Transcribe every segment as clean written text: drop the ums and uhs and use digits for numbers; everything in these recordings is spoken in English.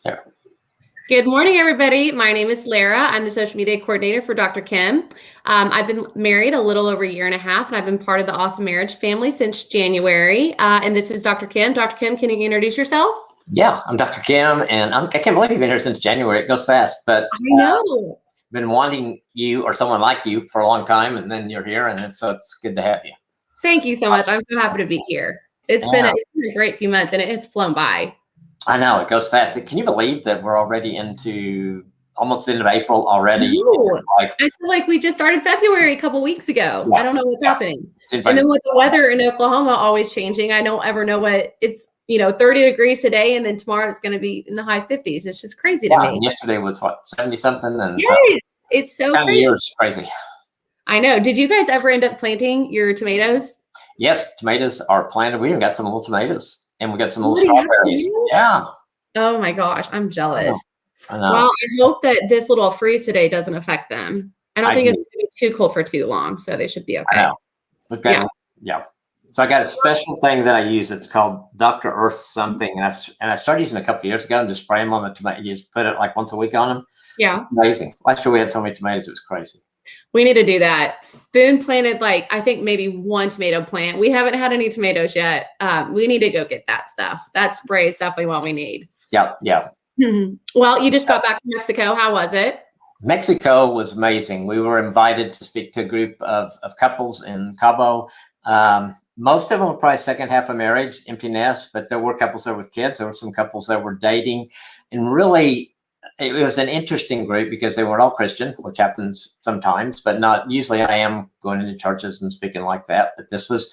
There. Good morning, everybody. My name is Lara. I'm the social media coordinator for Dr. Kim. I've been married a little over a year and a half, and I've been part of the Awesome Marriage family since January. And this is Dr. Kim. Dr. Kim, can you introduce yourself? Yeah, I'm Dr. Kim, and I can't believe you've been here since January. It goes fast, but I know. been wanting you or someone like you for a long time, and then you're here, and it's good to have you. Thank you so much. I'm so happy to be here. It's been a great few months, and it has flown by. I know, it goes fast. Can you believe that we're already into almost the end of April already? No. I feel like we just started February a couple weeks ago. Yeah. I don't know what's happening. And then with the weather in Oklahoma always changing, I don't ever know what it's, 30 degrees today, and then tomorrow it's going to be in the high 50s. It's just crazy to me. Yesterday was what, 70 something? And yes, it's so crazy. Year's crazy. I know. Did you guys ever end up planting your tomatoes? Yes, tomatoes are planted. We even got some little tomatoes, and we got some little strawberries. Yeah. Oh my gosh, I'm jealous. I know. Well, I hope that this little freeze today doesn't affect them. I don't think it's going to be too cold for too long, so they should be okay. I know. We've got, yeah. So I got a special thing that I use. It's called Dr. Earth something, and I started using it a couple of years ago and just spray them on the tomato. You just put it like once a week on them. Yeah. It's amazing. Last year we had so many tomatoes, it was crazy. We need to do that. Boone planted I think maybe one tomato plant. We haven't had any tomatoes yet. We need to go get that stuff. That spray is definitely what we need. Yeah. Well, you just got back from Mexico. How was it? Mexico was amazing. We were invited to speak to a group of couples in Cabo. Most of them were probably second half of marriage, empty nest, but there were couples there with kids. There were some couples that were dating, and really it was an interesting group because they weren't all Christian, which happens sometimes, but not usually. I am going into churches and speaking like that, but this was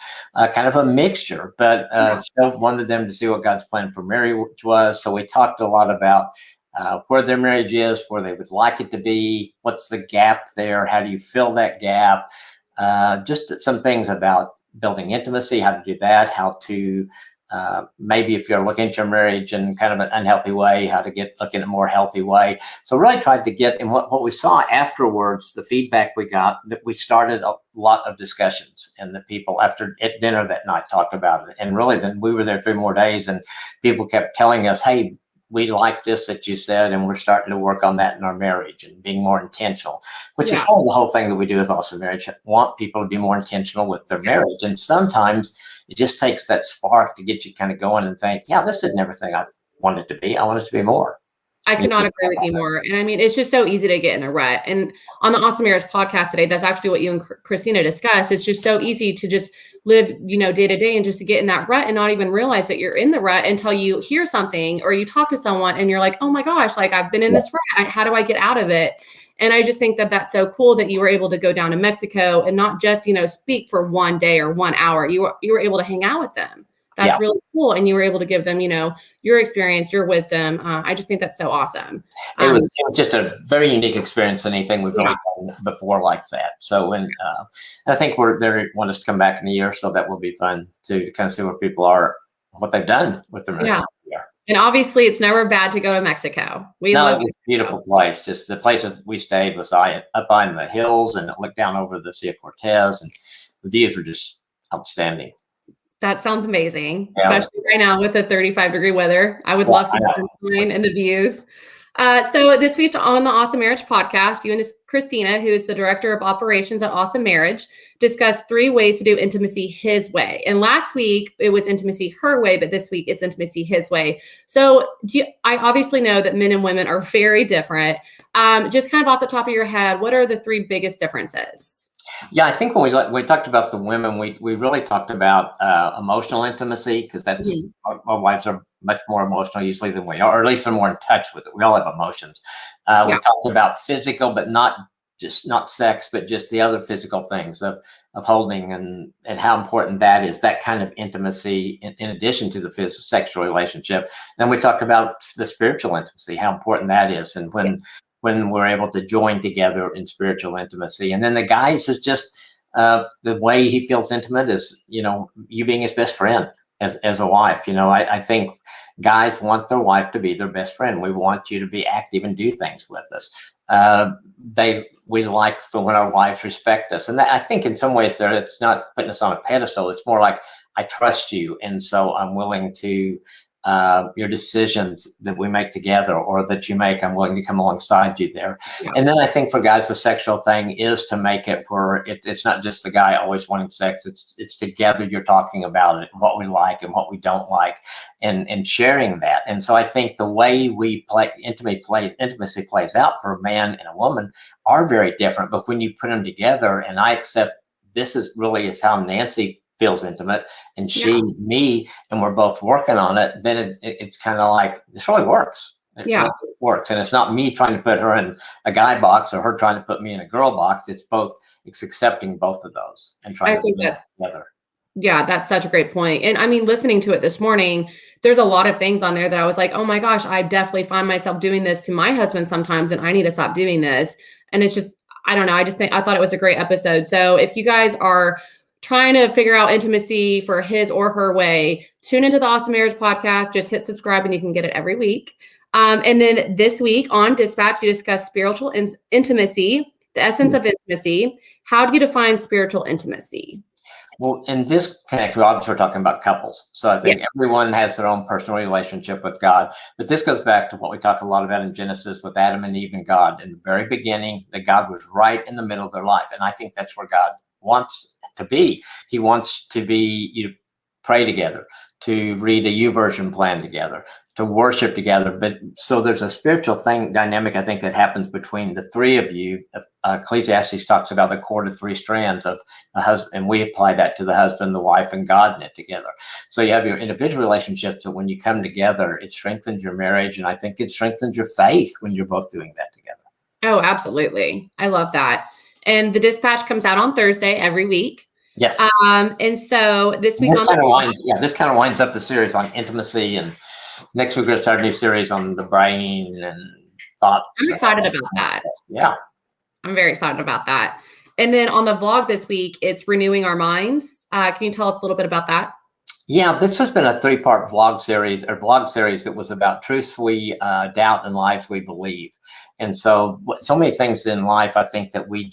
kind of a mixture. But still wanted them to see what God's plan for marriage was. So we talked a lot about where their marriage is, where they would like it to be, what's the gap there, how do you fill that gap, just some things about building intimacy, how to do that, how to maybe if you're looking at your marriage in kind of an unhealthy way, how to look in a more healthy way. So really tried to get, and what we saw afterwards, the feedback we got, that we started a lot of discussions, and the people after at dinner that night talked about it. And really then we were there 3 more days, and people kept telling us, hey, we like this that you said, and we're starting to work on that in our marriage and being more intentional, which is all the whole thing that we do with Awesome Marriage. Want people to be more intentional with their marriage. And sometimes it just takes that spark to get you kind of going and think, yeah, this isn't everything I want it to be. I want it to be more. I cannot agree with you more. And I mean, it's just so easy to get in a rut. And on the Awesome Marriage podcast today, that's actually what you and Christina discussed. It's just so easy to just live, day to day and just to get in that rut and not even realize that you're in the rut until you hear something or you talk to someone and you're like, oh my gosh, I've been in this rut. How do I get out of it? And I just think that that's so cool that you were able to go down to Mexico and not just, speak for 1 day or 1 hour. You were able to hang out with them. That's really cool. And you were able to give them, your experience, your wisdom. I just think that's so awesome. It was just a very unique experience than anything we've really done before like that. So when I think they want us to come back in a year, so that will be fun to kind of see where people are, what they've done with their marriage. Yeah. And obviously it's never bad to go to Mexico. It was a beautiful place. Just the place that we stayed was up on the hills, and it looked down over the Sea of Cortez, and the views were just outstanding. That sounds amazing, especially right now with the 35-degree weather. I would love some sunshine and the views. So this week on the Awesome Marriage podcast, you and Christina, who is the director of operations at Awesome Marriage, discussed 3 ways to do intimacy his way. And last week it was intimacy her way, but this week it's intimacy his way. So I obviously know that men and women are very different. Just kind of off the top of your head, what are the 3 biggest differences? Yeah, I think when we talked about the women, we really talked about emotional intimacy, because that's our wives are much more emotional usually than we are, or at least they're more in touch with it. We all have emotions. We talked about physical, but not sex, but just the other physical things of holding and how important that is, that kind of intimacy in addition to the physical sexual relationship. Then we talked about the spiritual intimacy, how important that is, and when we're able to join together in spiritual intimacy. And then the guys is just the way he feels intimate is, you being his best friend as a wife. I think guys want their wife to be their best friend. We want you to be active and do things with us. We like for when our wives respect us. And that, I think in some ways it's not putting us on a pedestal. It's more like, I trust you. And so I'm willing to your decisions that we make together or that you make. I'm willing to come alongside you there. Yeah. And then I think for guys, the sexual thing is to make it where it's not just the guy always wanting sex. It's together. You're talking about it and what we like and what we don't like, and sharing that. And so I think the way we intimacy plays out for a man and a woman are very different. But when you put them together, and I accept this is how Nancy feels intimate, and me, and we're both working on it, then it's kind of like, this really works. It really works. And it's not me trying to put her in a guy box or her trying to put me in a girl box. It's accepting both of those and trying to put them together. Yeah, that's such a great point. And I mean, listening to it this morning, there's a lot of things on there that I was like, oh my gosh, I definitely find myself doing this to my husband sometimes, and I need to stop doing this. And it's just, I don't know. I thought it was a great episode. So if you guys are trying to figure out intimacy for his or her way, tune into the Awesome Marriage Podcast. Just hit subscribe and you can get it every week. And then this week on Dispatch, you discuss spiritual intimacy, the essence of intimacy. How do you define spiritual intimacy? Well, in this connect, we obviously we're talking about couples. So I think everyone has their own personal relationship with God. But this goes back to what we talk a lot about in Genesis with Adam and Eve and God. In the very beginning, that God was right in the middle of their life. And I think that's where God wants to be. He wants to be, you pray together, to read a YouVersion plan together, to worship together. But so there's a spiritual dynamic, I think, that happens between the three of you. Ecclesiastes talks about the cord of three strands of a husband, and we apply that to the husband, the wife, and God knit together. So you have your individual relationships, but when you come together, it strengthens your marriage, and I think it strengthens your faith when you're both doing that together. Oh, absolutely. I love that. And the Dispatch comes out on Thursday every week. Yes. And so this week, this kind of winds up the series on intimacy, and next week we're going to start a new series on the brain and thoughts. I'm excited about that. Yeah. I'm very excited about that. And then on the vlog this week, it's renewing our minds. Can you tell us a little bit about that? Yeah, this has been a 3-part blog series that was about truths we doubt and lies we believe. And so many things in life, I think that we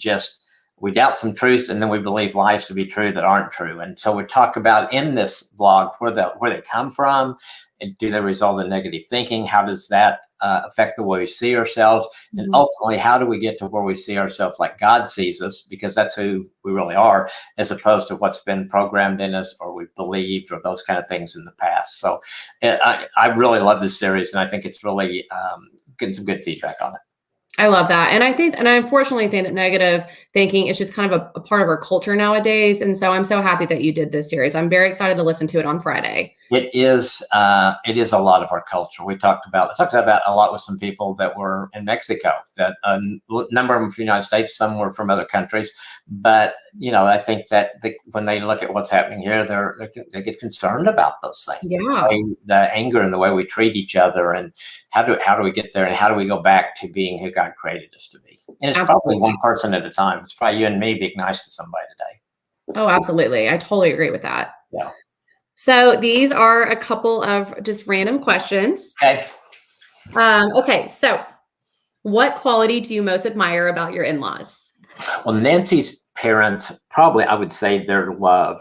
doubt some truths, and then we believe lies to be true that aren't true. And so we talk about in this blog where they come from, and do they result in negative thinking? How does that affect the way we see ourselves? And ultimately, how do we get to where we see ourselves like God sees us? Because that's who we really are, as opposed to what's been programmed in us or we've believed or those kind of things in the past. So I really love this series, and I think it's really getting some good feedback on it. I love that. And I unfortunately think that negative thinking is just kind of a part of our culture nowadays. And so I'm so happy that you did this series. I'm very excited to listen to it on Friday. It is a lot of our culture. I talked about that a lot with some people that were in Mexico, that a number of them from the United States, some were from other countries. But, I think that when they look at what's happening here, they get concerned about those things. Yeah. The anger and the way we treat each other, and how do we get there, and how do we go back to being who God created us to be? And it's probably one person at a time. It's probably you and me being nice to somebody today. Oh, absolutely. I totally agree with that. Yeah. So these are a couple of just random questions. Okay. Okay. So what quality do you most admire about your in-laws? Well, Nancy's parents, probably I would say their love.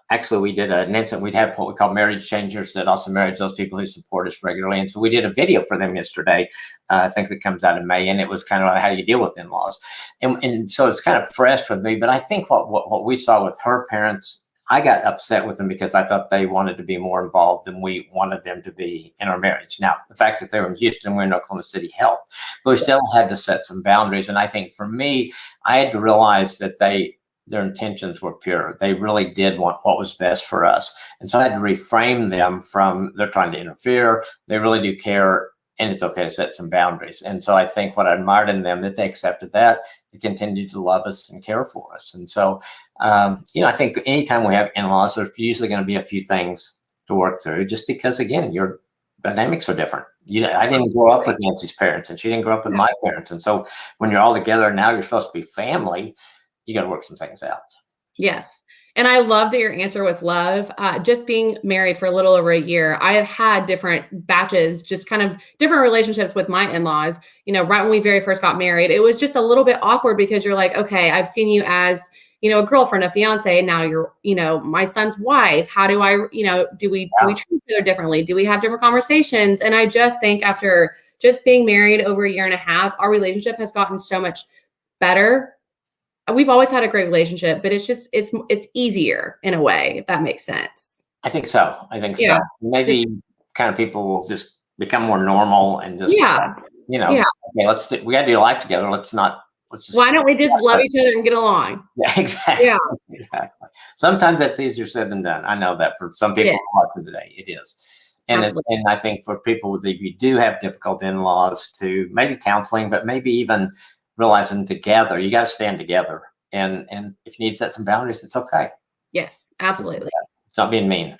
Actually, we did we'd have what we call marriage changers that also marriage those people who support us regularly. And so we did a video for them yesterday. I think that comes out in May, and it was kind of like how you deal with in-laws. And so it's kind of fresh for me, but I think what we saw with her parents, I got upset with them because I thought they wanted to be more involved than we wanted them to be in our marriage. Now, the fact that they were in Houston, we're in Oklahoma City helped, but we still had to set some boundaries. And I think for me, I had to realize that their intentions were pure. They really did want what was best for us. And so I had to reframe them from they're trying to interfere. They really do care, and it's okay to set some boundaries. And so I think what I admired in them, that they accepted that, they continued to love us and care for us. And so, I think anytime we have in-laws, there's usually going to be a few things to work through, just because, again, your dynamics are different. I didn't grow up with Nancy's parents, and she didn't grow up with my parents. And so when you're all together, now you're supposed to be family, you got to work some things out. Yes. And I love that your answer was love. Just being married for a little over a year, I have had different batches, just kind of different relationships with my in-laws. Right when we very first got married, it was just a little bit awkward because you're like, okay, I've seen you as, you know, a girlfriend, a fiance, and now you're, you know, my son's wife. How do I, you know, do we treat each other differently? Do we have different conversations? And I just think after just being married over a year and a half, our relationship has gotten so much better. We've always had a great relationship, but it's just it's easier in a way, if that makes sense. I think so. I think so. Yeah. Maybe kind of people will just become more normal and just, Yeah. you know, Yeah. okay, we got to do life together. Let's just. Why don't we just love each other and get along? Yeah, exactly. Yeah. Exactly. Sometimes that's easier said than done. I know that for some people watching today, it is. And I think for people that you do have difficult in-laws, to maybe counseling, but maybe even realizing together, you got to stand together. And if you need to set some boundaries, it's okay. Yes, absolutely. It's not being mean.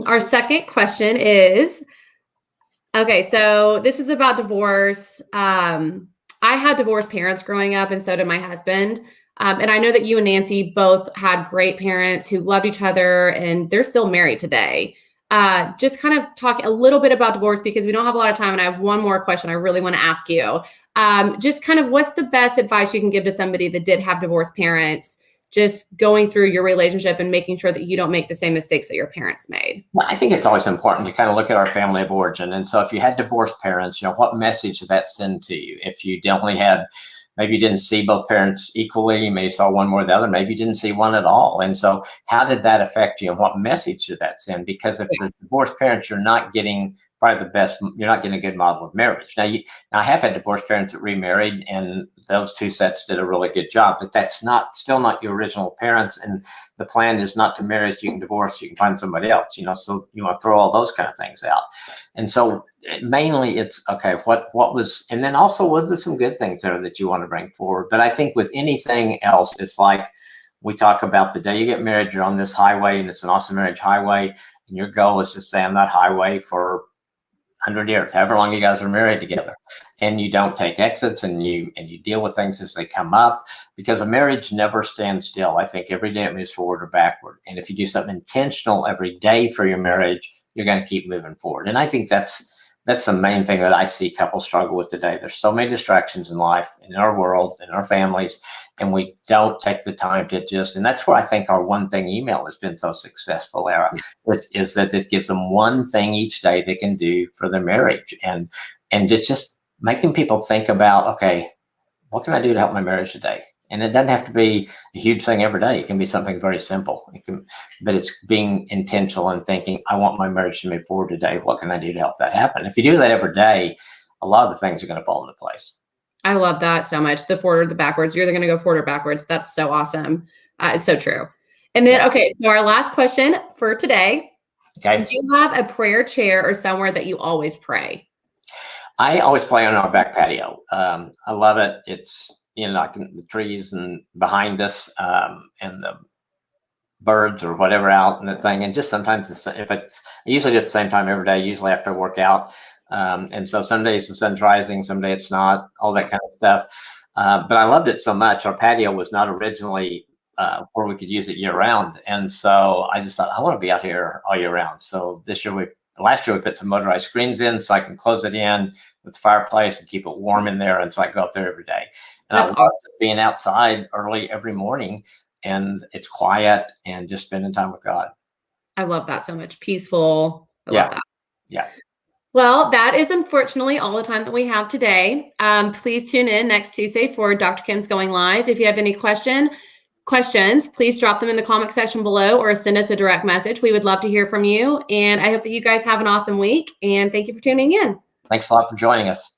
Our second question is, okay, so this is about divorce. I had divorced parents growing up, and so did my husband. And I know that you and Nancy both had great parents who loved each other, and they're still married today. Just kind of talk a little bit about divorce because we don't have a lot of time, and I have one more question I really want to ask you. Just kind of what's the best advice you can give to somebody that did have divorced parents, just going through your relationship and making sure that you don't make the same mistakes that your parents made? Well, I think it's always important to kind of look at our family of origin. And so if you had divorced parents, you know, what message did that send to you? If you definitely had, maybe you didn't see both parents equally, you maybe saw one more than the other, maybe you didn't see one at all. And so how did that affect you and what message did that send? Because if there's divorced parents, you're not getting probably the best, you're not getting a good model of marriage. Now, I have had divorced parents that remarried, and those two sets did a really good job, but that's still not your original parents. And the plan is not to marry, so you can divorce, you can find somebody else, you know, so you want to throw all those kind of things out. And so mainly it's, okay, what was, and then also was there some good things there that you want to bring forward? But I think with anything else, it's like we talk about the day you get married, you're on this highway and it's an awesome marriage highway. And your goal is to stay on that highway for 100 years, however long you guys are married together, and you don't take exits, and you deal with things as they come up, because a marriage never stands still. I think every day it moves forward or backward. And if you do something intentional every day for your marriage, you're going to keep moving forward. And I think that's the main thing that I see couples struggle with today. There's so many distractions in life, in our world, in our families, and we don't take the time to and that's where I think our one thing email has been so successful, Lara, is that it gives them one thing each day they can do for their marriage. And just making people think about, okay, what can I do to help my marriage today? And it doesn't have to be a huge thing every day. It can be something very simple. But it's being intentional and thinking, I want my marriage to move forward today. What can I do to help that happen? If you do that every day, a lot of the things are going to fall into place. I love that so much. The forward or the backwards. You're either going to go forward or backwards. That's so awesome. It's so true. And then, okay, so our last question for today. Okay. Do you have a prayer chair or somewhere that you always pray? I always play on our back patio. I love it. It's, you know, like the trees and behind us, and the birds or whatever out and the thing. And just sometimes I usually do it at the same time every day, usually after I work out. And so some days the sun's rising, some days it's not, all that kind of stuff. But I loved it so much. Our patio was not originally where we could use it year round. And so I just thought, I want to be out here all year round. So last year we put some motorized screens in so I can close it in with the fireplace and keep it warm in there. And so I go up there every day. And I love being outside early every morning, and it's quiet and just spending time with God. I love that so much. Peaceful. I love that. Yeah. Well, that is unfortunately all the time that we have today. Please tune in next Tuesday for Dr. Kim's Going Live. If you have any questions, please drop them in the comment section below or send us a direct message. We would love to hear from you. And I hope that you guys have an awesome week. And thank you for tuning in. Thanks a lot for joining us.